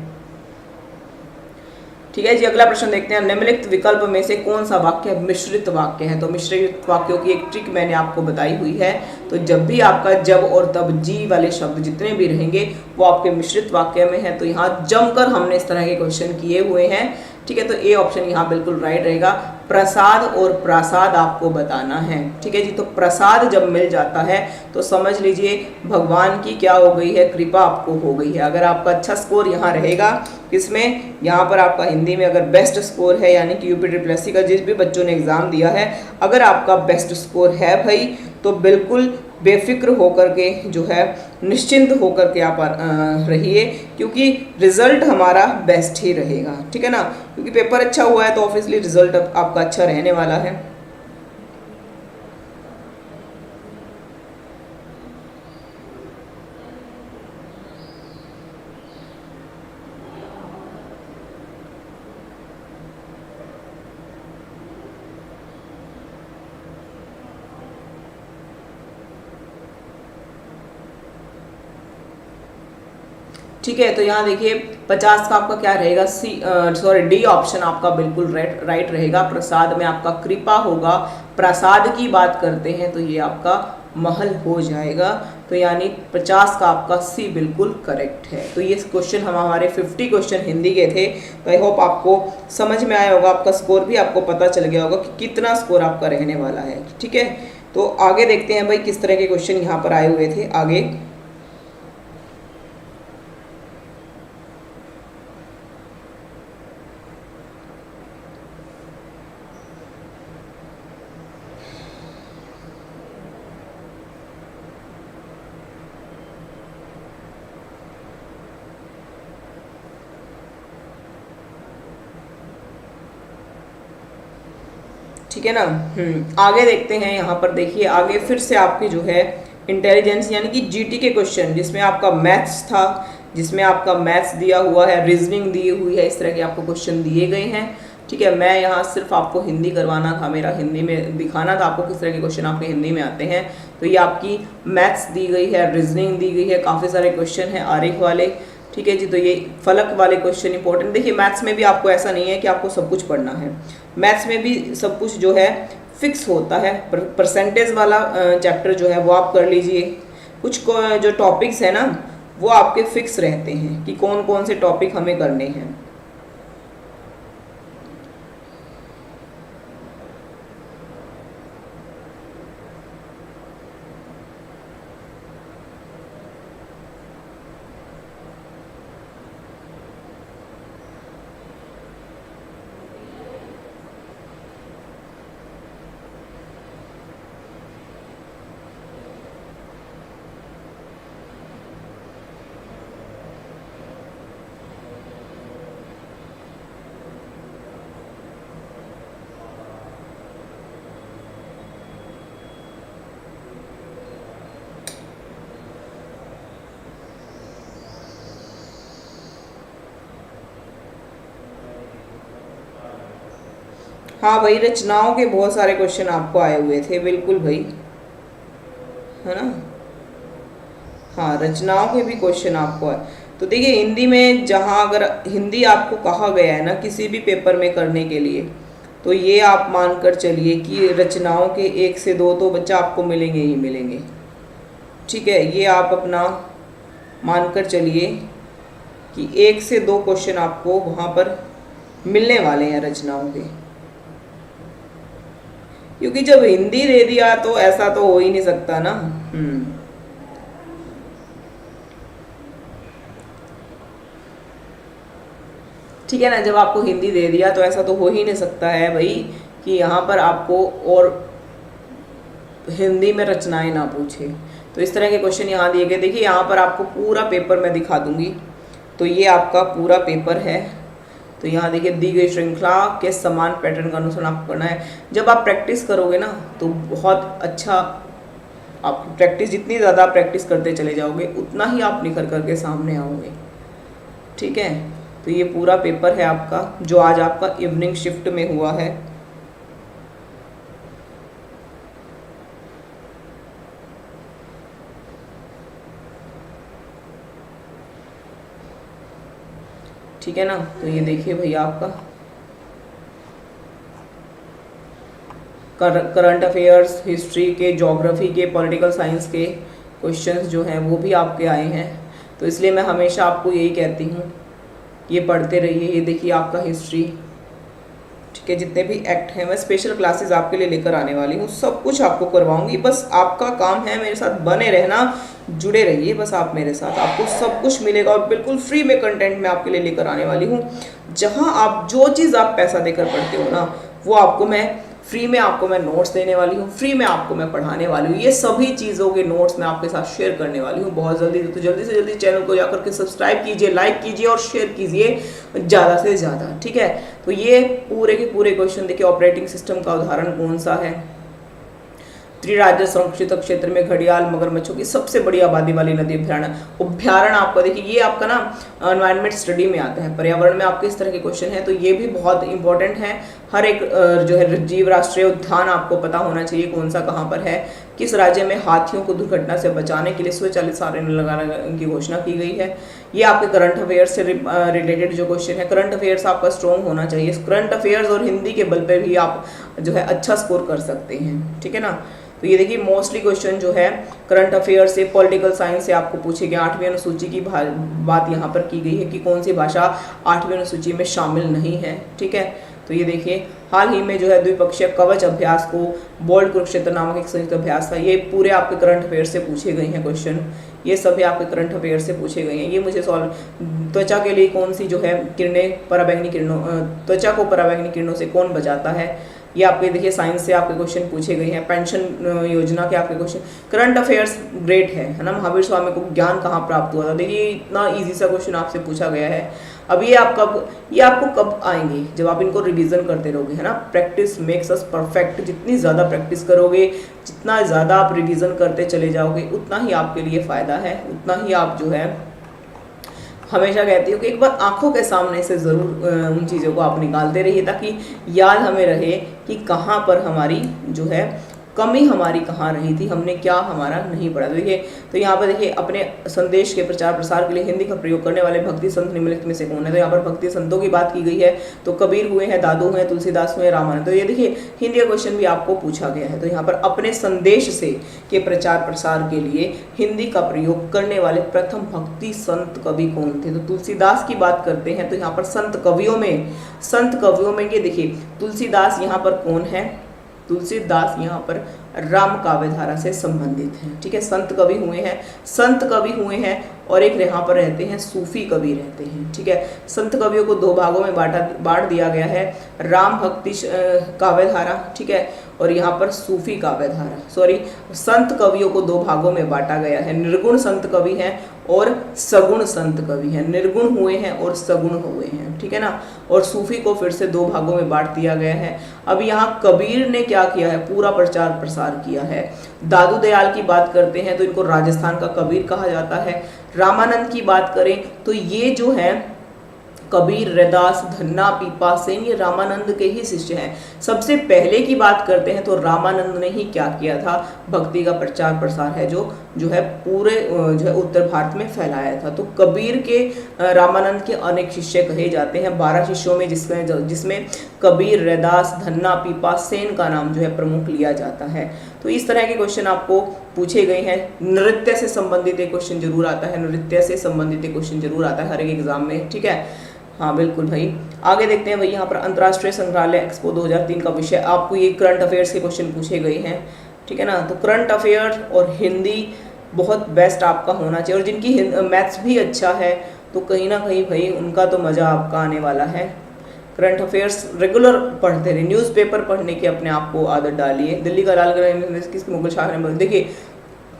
ठीक है जी, अगला प्रश्न देखते हैं, निम्नलिखित विकल्प में से कौन सा वाक्य मिश्रित वाक्य है। तो मिश्रित वाक्यों की एक ट्रिक मैंने आपको बताई हुई है, तो जब भी आपका जब और तब जी वाले शब्द जितने भी रहेंगे वो आपके मिश्रित वाक्य में है, तो यहाँ जमकर हमने इस तरह के क्वेश्चन किए हुए हैं। ठीक है, तो ए ऑप्शन यहाँ बिल्कुल राइट रहेगा, प्रसाद और प्रासाद आपको बताना है। ठीक है जी, तो प्रसाद जब मिल जाता है तो समझ लीजिए भगवान की क्या हो गई है, कृपा आपको हो गई है। अगर आपका अच्छा स्कोर यहाँ रहेगा, किसमें, यहाँ पर आपका हिंदी में अगर बेस्ट स्कोर है, यानी कि यूपी ट्रिपल का जिस भी बच्चों ने एग्जाम दिया है, अगर आपका बेस्ट स्कोर है भाई, तो बिल्कुल बेफिक्र होकर के जो है, निश्चिंत होकर के आप रहिए, क्योंकि रिजल्ट हमारा बेस्ट ही रहेगा। ठीक है ना, क्योंकि पेपर अच्छा हुआ है तो ऑब्वियसली रिजल्ट आपका अच्छा रहने वाला है। ठीक है, तो यहाँ देखिए 50 का आपका क्या रहेगा, डी ऑप्शन आपका बिल्कुल राइट रहेगा। प्रसाद में आपका कृपा होगा, प्रसाद की बात करते हैं तो ये आपका महल हो जाएगा। तो यानी 50 का आपका सी बिल्कुल करेक्ट है। तो ये क्वेश्चन हमारे 50 क्वेश्चन हिंदी के थे। तो आई होप आपको समझ में आया होगा, आपका स्कोर भी आपको पता चल गया होगा कि कितना स्कोर आपका रहने वाला है। ठीक है, तो आगे देखते हैं भाई किस तरह के क्वेश्चन यहाँ पर आए हुए थे आगे। ठीक है ना, आगे देखते हैं। यहाँ पर देखिए आगे फिर से आपकी जो है इंटेलिजेंस यानी कि जीटी के क्वेश्चन, जिसमें आपका मैथ्स था, जिसमें आपका मैथ्स दिया हुआ है, रीजनिंग दी हुई है, इस तरह के आपको क्वेश्चन दिए गए हैं। ठीक है, मैं यहाँ सिर्फ आपको हिंदी करवाना था, मेरा हिंदी में दिखाना था आपको किस तरह के क्वेश्चन आपके हिंदी में आते हैं। तो ये आपकी मैथ्स दी गई है, रीजनिंग दी गई है, काफ़ी सारे क्वेश्चन हैं आरेख वाले। ठीक है जी, तो ये फलक वाले क्वेश्चन इंपॉर्टेंट। देखिए मैथ्स में भी आपको ऐसा नहीं है कि आपको सब कुछ पढ़ना है, मैथ्स में भी सब कुछ जो है फिक्स होता है। परसेंटेज वाला चैप्टर जो है वो आप कर लीजिए, कुछ जो टॉपिक्स है ना वो आपके फिक्स रहते हैं कि कौन कौन से टॉपिक हमें करने हैं। हाँ भाई, रचनाओं के बहुत सारे क्वेश्चन आपको आए हुए थे, बिल्कुल भाई, है ना। हाँ, रचनाओं के भी क्वेश्चन आपको आए। तो देखिए, हिंदी में जहाँ अगर हिंदी आपको कहा गया है ना किसी भी पेपर में करने के लिए, तो ये आप मानकर चलिए कि रचनाओं के 1 से 2 तो बच्चा आपको मिलेंगे ही मिलेंगे। ठीक है, ये आप अपना मानकर चलिए कि 1 से 2 क्वेश्चन आपको वहाँ पर मिलने वाले हैं रचनाओं के, क्योंकि जब हिंदी दे दिया तो ऐसा तो हो ही नहीं सकता ना। ठीक है ना, जब आपको हिंदी दे दिया तो ऐसा तो हो ही नहीं सकता है भाई कि यहाँ पर आपको और हिंदी में रचनाएं ना पूछे। तो इस तरह के क्वेश्चन यहाँ दिए गए। देखिए, यहाँ पर आपको पूरा पेपर मैं दिखा दूंगी। तो ये आपका पूरा पेपर है। तो यहाँ देखिए, दी गई श्रृंखला के समान पैटर्न का अनुसरण आपको करना है। जब आप प्रैक्टिस करोगे ना तो बहुत अच्छा, आप प्रैक्टिस जितनी ज़्यादा प्रैक्टिस करते चले जाओगे उतना ही आप निखर करके सामने आओगे। ठीक है, तो ये पूरा पेपर है आपका, जो आज आपका इवनिंग शिफ्ट में हुआ है। ठीक है ना, तो ये देखिए भैया, आपका करंट अफेयर्स, हिस्ट्री के, ज्योग्राफी के, पॉलिटिकल साइंस के क्वेश्चंस जो हैं वो भी आपके आए हैं। तो इसलिए मैं हमेशा आपको यही कहती हूँ, ये पढ़ते रहिए। ये देखिए आपका हिस्ट्री, ठीक है, जितने भी एक्ट हैं मैं स्पेशल क्लासेस आपके लिए लेकर आने वाली हूँ, सब कुछ आपको करवाऊंगी। बस आपका काम है मेरे साथ बने रहना, जुड़े रहिए बस आप मेरे साथ, आपको सब कुछ मिलेगा और बिल्कुल फ्री में कंटेंट मैं आपके लिए लेकर आने वाली हूँ। जहाँ आप जो चीज़ आप पैसा देकर पढ़ते हो ना, वो आपको मैं फ्री में, आपको मैं नोट्स देने वाली हूँ, फ्री में आपको मैं पढ़ाने वाली हूँ। ये सभी चीज़ों के नोट्स मैं आपके साथ शेयर करने वाली हूँ बहुत जल्दी। तो जल्दी से जल्दी चैनल को जाकर के सब्सक्राइब कीजिए, लाइक कीजिए और शेयर कीजिए ज़्यादा से ज़्यादा। ठीक है, तो ये पूरे के पूरे क्वेश्चन देखिए। ऑपरेटिंग सिस्टम का उदाहरण कौन सा है? त्रिराज्य संरक्षित क्षेत्र में घड़ियाल मगरमच्छों की सबसे बड़ी आबादी वाली नदी अभ्यारण्य आपका देखिए, ये आपका ना एनवायरनमेंट स्टडी में आता है, पर्यावरण में आपके इस तरह के क्वेश्चन है। तो ये भी बहुत इंपॉर्टेंट है। हर एक जो है जीव राष्ट्रीय उद्यान आपको पता होना चाहिए कौन सा कहाँ पर है। किस राज्य में हाथियों को दुर्घटना से बचाने के लिए स्वचालित सायरन लगाने की घोषणा की गई है। ये आपके करंट अफेयर्स से रिलेटेड जो क्वेश्चन है। करंट अफेयर्स आपका स्ट्रॉन्ग होना चाहिए। करंट अफेयर्स और हिंदी के बल पे भी आप जो है अच्छा स्कोर कर सकते हैं। ठीक है ना, तो ये देखिए मोस्टली क्वेश्चन जो है करंट अफेयर से, पॉलिटिकल साइंस से आपको पूछे गए। 8वीं अनुसूची की बात यहाँ पर की गई है कि कौन सी भाषा 8वीं अनुसूची में शामिल नहीं है। ठीक है, तो ये देखिए हाल ही में जो है द्विपक्षीय कवच अभ्यास को बोल्ड कुरुक्षेत्र नामक एक संयुक्त अभ्यास था। ये पूरे आपके करंट अफेयर से पूछे गए हैं क्वेश्चन, ये सभी आपके करंट अफेयर से पूछे गए हैं। ये मुझे सॉल्व, त्वचा के लिए कौन सी जो है किरणें, पराबैंगनी किरणों, त्वचा को पराबैंगनी किरणों से कौन बचाता है, ये आपके देखिए साइंस से आपके क्वेश्चन पूछे गए हैं। पेंशन योजना के आपके क्वेश्चन, करंट अफेयर्स ग्रेट है ना। महावीर स्वामी को ज्ञान कहाँ प्राप्त हुआ था, देखिए इतना इजी सा क्वेश्चन आपसे पूछा गया है। अब ये आपको कब आएंगे? जब आप इनको रिवीजन करते रहोगे, है ना। Practice makes us perfect. जितनी ज़्यादा प्रैक्टिस करोगे, जितना ज़्यादा आप रिवीजन करते चले जाओगे, उतना ही आपके लिए फ़ायदा है, उतना ही आप जो है, हमेशा कहती हूँ कि एक बार आंखों के सामने से ज़रूर उन चीज़ों को आप निकालते रहिए, ताकि याद हमें रहे कि कहाँ पर हमारी जो है कमी, हमारी कहाँ रही थी, हमने क्या हमारा नहीं पढ़ा। देखिए, तो यहाँ पर देखिए अपने संदेश के प्रचार प्रसार के लिए हिंदी का प्रयोग करने वाले भक्ति संत निम्नलिखित में से कौन है? तो यहाँ पर भक्ति संतों की बात की गई है। तो कबीर हुए हैं, दादू हुए, तुलसीदास हुए, रामानंद। तो ये देखिए हिंदी का क्वेश्चन भी आपको पूछा गया है। तो यहाँ पर अपने संदेश से के प्रचार प्रसार के लिए हिंदी का प्रयोग करने वाले प्रथम भक्ति संत कवि कौन थे? तो तुलसीदास की बात करते हैं। तो यहाँ पर संत कवियों में ये देखिए तुलसीदास यहाँ पर कौन है? तुलसीदास यहाँ पर राम काव्य धारा से संबंधित हैं। ठीक है, संत कवि हुए हैं और एक यहाँ पर रहते हैं सूफी कवि रहते हैं। ठीक है, संत कवियों को 2 भागों में बांट दिया गया है, राम भक्ति काव्य धारा, ठीक है, और यहाँ पर सूफी काव्य धारा। संत कवियों को 2 भागों में बांटा गया है। निर्गुण संत कवि हैं और सगुण संत कवि हैं। निर्गुण हुए हैं और सगुण हुए हैं। ठीक है ना, और सूफी को फिर से 2 भागों में बांट दिया गया है। अब यहाँ कबीर ने क्या किया है? पूरा प्रचार प्रसार किया है। दादू दयाल की बात करते हैं तो इनको राजस्थान का कबीर कहा जाता है। रामानंद की बात करें तो ये जो है कबीर, रैदास, धन्ना, पीपा सेन ये रामानंद के ही शिष्य हैं। सबसे पहले की बात करते हैं तो रामानंद ने ही क्या किया था, भक्ति का प्रचार प्रसार है जो है पूरे जो है उत्तर भारत में फैलाया था। तो कबीर के रामानंद के अनेक शिष्य कहे जाते हैं, 12 शिष्यों में जिसमें कबीर, रैदास, धन्ना, पीपा सेन का नाम जो है प्रमुख लिया जाता है। तो इस तरह के क्वेश्चन आपको पूछे गए हैं। नृत्य से संबंधित एक क्वेश्चन जरूर आता है, नृत्य से संबंधित एक क्वेश्चन जरूर आता है हर एक एग्जाम में, ठीक है। हाँ बिल्कुल भाई। आगे देखते हैं भाई, यहाँ पर अंतर्राष्ट्रीय संग्रहालय एक्सपो 2003 का विषय, आपको ये करंट अफेयर्स के क्वेश्चन पूछे गए हैं, ठीक है ना। तो करंट अफेयर और हिंदी बहुत बेस्ट आपका होना चाहिए, और जिनकी मैथ्स भी अच्छा है तो कहीं ना कहीं भाई उनका तो मज़ा आपका आने वाला है। करंट अफेयर्स रेगुलर पढ़ते रहे, न्यूज़पेपर पढ़ने की अपने आप को आदत डालिए। दिल्ली का लाल किला किसके मुगल शाह ने, देखिए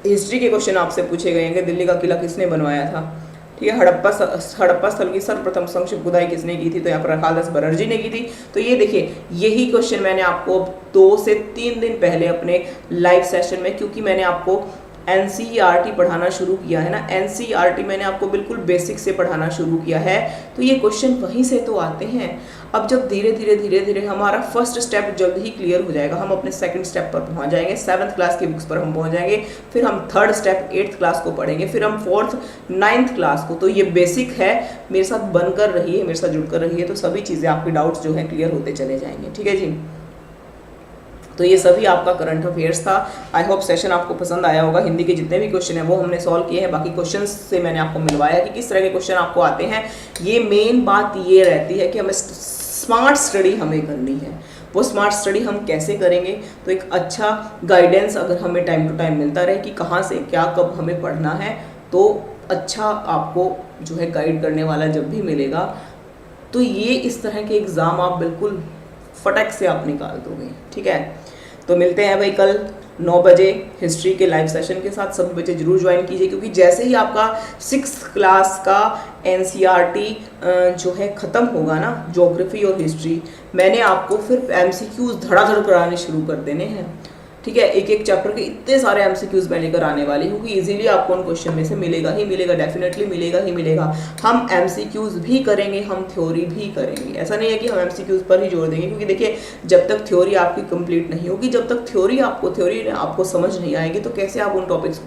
हिस्ट्री के क्वेश्चन आपसे पूछे गए हैं कि दिल्ली का किला किसने बनवाया था, ठीक है। हड़प्पा स्थल की सर्वप्रथम संक्षिप्त खुदाई किसने की थी, तो यहाँ पर अकालदास बनर्जी ने की थी। तो ये देखिए यही क्वेश्चन मैंने आपको 2 से 3 दिन पहले अपने लाइव सेशन में, क्योंकि मैंने आपको NCERT पढ़ाना शुरू किया है ना, NCERT मैंने आपको बिल्कुल बेसिक से पढ़ाना शुरू किया है, तो ये क्वेश्चन वहीं से तो आते हैं। अब जब धीरे धीरे हमारा फर्स्ट स्टेप जल्द ही क्लियर हो जाएगा, हम अपने सेकंड स्टेप पर पहुंच जाएंगे, 7th क्लास की बुक्स पर हम पहुंच जाएंगे, फिर हम थर्ड स्टेप 8th क्लास को पढ़ेंगे, फिर हम 4th 9th क्लास को। तो ये बेसिक है, मेरे साथ बनकर रहिए, मेरे साथ जुड़कर रहिए, तो सभी चीज़ें आपकी डाउट्स जो है क्लियर होते चले जाएंगे, ठीक है जी। तो ये सभी आपका करंट अफेयर्स था। आई होप सेशन आपको पसंद आया होगा। हिंदी के जितने भी क्वेश्चन हैं वो हमने सॉल्व किए हैं, बाकी क्वेश्चन से मैंने आपको मिलवाया कि किस तरह के क्वेश्चन आपको आते हैं। ये मेन बात ये रहती है कि हमें स्मार्ट स्टडी हमें करनी है। वो स्मार्ट स्टडी हम कैसे करेंगे, तो एक अच्छा गाइडेंस अगर हमें टाइम टू टाइम मिलता रहे कि कहाँ से क्या कब हमें पढ़ना है, तो अच्छा आपको जो है गाइड करने वाला जब भी मिलेगा, तो ये इस तरह के एग्ज़ाम आप बिल्कुल फटक से आप निकाल दोगे, ठीक है। तो मिलते हैं भाई कल 9 बजे हिस्ट्री के लाइव सेशन के साथ। सभी बच्चे जरूर ज्वाइन कीजिए, क्योंकि जैसे ही आपका 6th क्लास का NCERT जो है ख़त्म होगा ना, ज्योग्राफी और हिस्ट्री, मैंने आपको फिर MCQs धड़ाधड़ कराने शुरू कर देने हैं, ठीक है। एक एक चैप्टर के इतने सारे MCQs मैं लेकर आने वाली हूँ कि इजीली आपको उन क्वेश्चन में से मिलेगा ही मिलेगा, डेफिनेटली मिलेगा ही मिलेगा। हम MCQs भी करेंगे, हम थ्योरी भी करेंगे। ऐसा नहीं है कि हम MCQs पर ही जोर देंगे, क्योंकि देखिए जब तक थ्योरी आपकी कंप्लीट नहीं होगी, जब तक थ्योरी आपको समझ नहीं आएगी, तो कैसे आप उन टॉपिक्स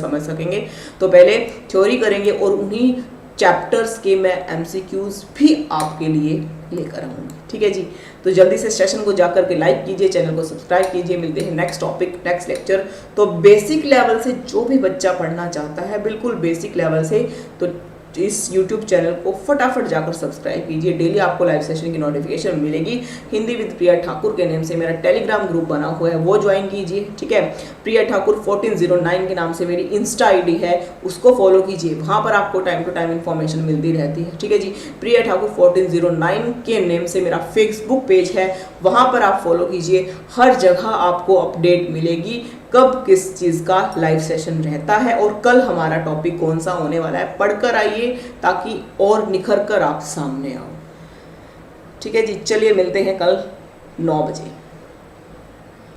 समझ सकेंगे। तो पहले थ्योरी करेंगे और उन्हीं चैप्टर्स के मैं MCQs भी आपके लिए लेकर आऊँगी, ठीक है जी। तो जल्दी से सेशन को जाकर के लाइक कीजिए, चैनल को सब्सक्राइब कीजिए। मिलते हैं नेक्स्ट टॉपिक, नेक्स्ट लेक्चर। तो बेसिक लेवल से जो भी बच्चा पढ़ना चाहता है, बिल्कुल बेसिक लेवल से, तो इस YouTube चैनल को फटाफट जाकर सब्सक्राइब कीजिए। डेली आपको लाइव सेशन की नोटिफिकेशन मिलेगी। हिंदी विद प्रिया ठाकुर के नेम से मेरा टेलीग्राम ग्रुप बना हुआ है, वो ज्वाइन कीजिए, ठीक है। प्रिया ठाकुर 1409 के नाम से मेरी इंस्टा ID है, उसको फॉलो कीजिए। वहाँ पर आपको टाइम टू टाइम इन्फॉर्मेशन मिलती रहती है, ठीक है जी। प्रिया ठाकुर 1409 के नेम से मेरा फेसबुक पेज है, वहाँ पर आप फॉलो कीजिए। हर जगह आपको अपडेट मिलेगी कब किस चीज़ का लाइव सेशन रहता है और कल हमारा टॉपिक कौन सा होने वाला है। पढ़कर आइए ताकि और निखर कर आप सामने आओ, ठीक है जी। चलिए मिलते हैं कल 9 बजे।